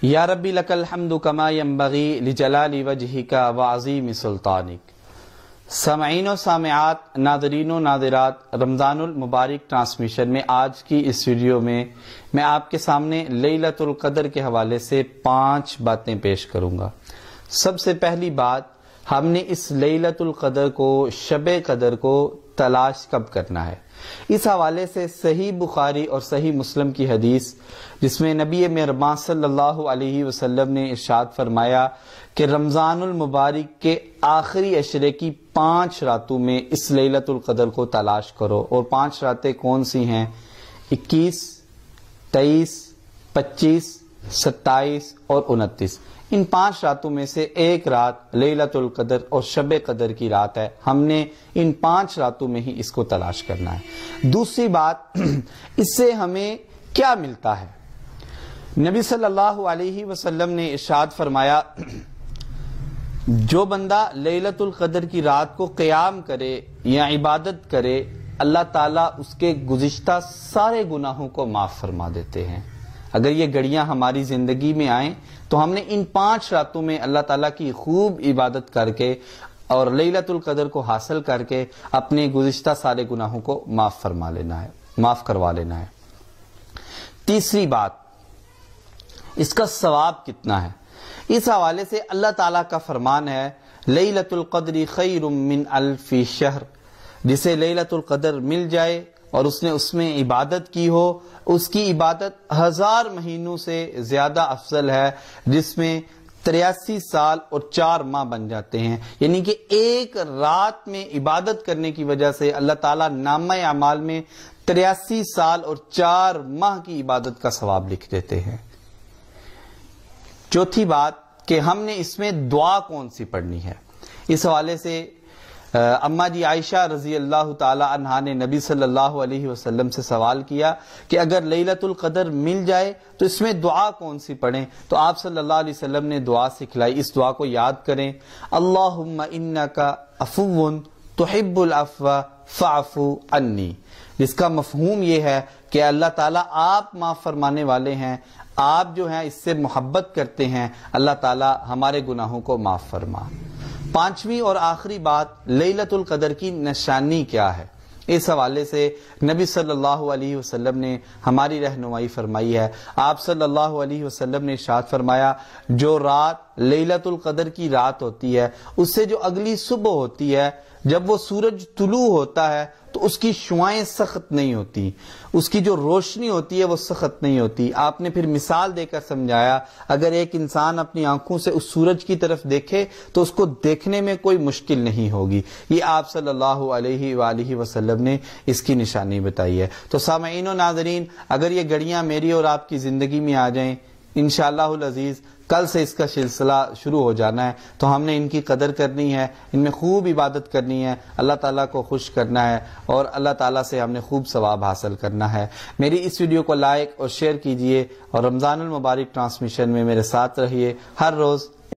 یا ربی لک الحمد کما ینبغی لجلال وجہک وعظیم سلطانک۔ سامعین و سامعات، ناظرین و ناظرات، رمضان المبارک ٹرانسمیشن میں آج کی اس ویڈیو میں آپ کے سامنے لیلۃ القدر کے حوالے سے 5 باتیں پیش کروں گا۔ سب سے پہلی بات، ہم نے اس لیلۃ القدر کو، شب قدر کو تلاش کب کرنا ہے۔ اس حوالے سے صحیح بخاری اور صحیح مسلم کی حدیث جس میں نبی مہربان صلی اللہ علیہ وسلم نے ارشاد فرمایا کہ رمضان المبارک کے آخری عشرے کی 5 راتوں میں اس لیلۃ القدر کو تلاش کرو، اور 5 راتیں کون سی ہیں؟ 21، 23، 25، 27 اور 29۔ ان 5 راتوں میں سے ایک رات لیلۃ القدر اور شب قدر کی رات ہے۔ ہم نے ان 5 راتوں میں ہی اس کو تلاش کرنا ہے۔ دوسری بات، اس سے ہمیں کیا ملتا ہے؟ نبی صلی اللہ علیہ وسلم نے ارشاد فرمایا، جو بندہ لیلۃ القدر کی رات کو قیام کرے یا عبادت کرے، اللہ تعالیٰ اس کے گزشتہ سارے گناہوں کو معاف فرما دیتے ہیں۔ اگر یہ گھڑیاں ہماری زندگی میں آئیں تو ہم نے ان 5 راتوں میں اللہ تعالیٰ کی خوب عبادت کر کے اور لیلۃ القدر کو حاصل کر کے اپنے گزشتہ سارے گناہوں کو معاف کروا لینا ہے۔ تیسری بات، اس کا ثواب کتنا ہے؟ اس حوالے سے اللہ تعالیٰ کا فرمان ہے، لیلۃ القدر خیر من الف شہر۔ جسے لیلۃ القدر مل جائے اور اس نے اس میں عبادت کی ہو، اس کی عبادت 1000 مہینوں سے زیادہ افضل ہے، جس میں 83 سال اور 4 ماہ بن جاتے ہیں۔ یعنی کہ ایک رات میں عبادت کرنے کی وجہ سے اللہ تعالیٰ نامہ اعمال میں 83 سال اور 4 ماہ کی عبادت کا ثواب لکھ دیتے ہیں۔ چوتھی بات کہ ہم نے اس میں دعا کون سی پڑھنی ہے۔ اس حوالے سے اماں جی عائشہ رضی اللہ تعالی عنہا نے نبی صلی اللہ علیہ وسلم سے سوال کیا کہ اگر لیلۃ القدر مل جائے تو اس میں دعا کون سی پڑھیں؟ تو آپ صلی اللہ علیہ وسلم نے دعا سکھلائی۔ اس دعا کو یاد کریں، اللہم انک عفو تحب العفو فاعف عنی، جس کا مفہوم یہ ہے کہ اللہ تعالیٰ آپ معاف فرمانے والے ہیں، آپ جو ہیں اس سے محبت کرتے ہیں، اللہ تعالیٰ ہمارے گناہوں کو معاف فرما۔ 5ویں اور آخری بات، لیلۃ القدر کی نشانی کیا ہے؟ اس حوالے سے نبی صلی اللہ علیہ وسلم نے ہماری رہنمائی فرمائی ہے۔ آپ صلی اللہ علیہ وسلم نے ارشاد فرمایا، جو رات لیلۃ القدر کی رات ہوتی ہے، اس سے جو اگلی صبح ہوتی ہے، جب وہ سورج طلوع ہوتا ہے تو اس کی شعاعیں سخت نہیں ہوتی، اس کی جو روشنی ہوتی ہے وہ سخت نہیں ہوتی۔ آپ نے پھر مثال دے کر سمجھایا، اگر ایک انسان اپنی آنکھوں سے اس سورج کی طرف دیکھے تو اس کو دیکھنے میں کوئی مشکل نہیں ہوگی۔ یہ آپ صلی اللہ علیہ وآلہ وسلم نے اس کی نشانی بتائی ہے۔ تو سامعین و ناظرین، اگر یہ گھڑیاں میری اور آپ کی زندگی میں آ جائیں، انشاءاللہ العزیز کل سے اس کا سلسلہ شروع ہو جانا ہے، تو ہم نے ان کی قدر کرنی ہے، ان میں خوب عبادت کرنی ہے، اللہ تعالیٰ کو خوش کرنا ہے، اور اللہ تعالیٰ سے ہم نے خوب ثواب حاصل کرنا ہے۔ میری اس ویڈیو کو لائک اور شیئر کیجئے، اور رمضان المبارک ٹرانسمیشن میں میرے ساتھ رہیے۔ ہر روز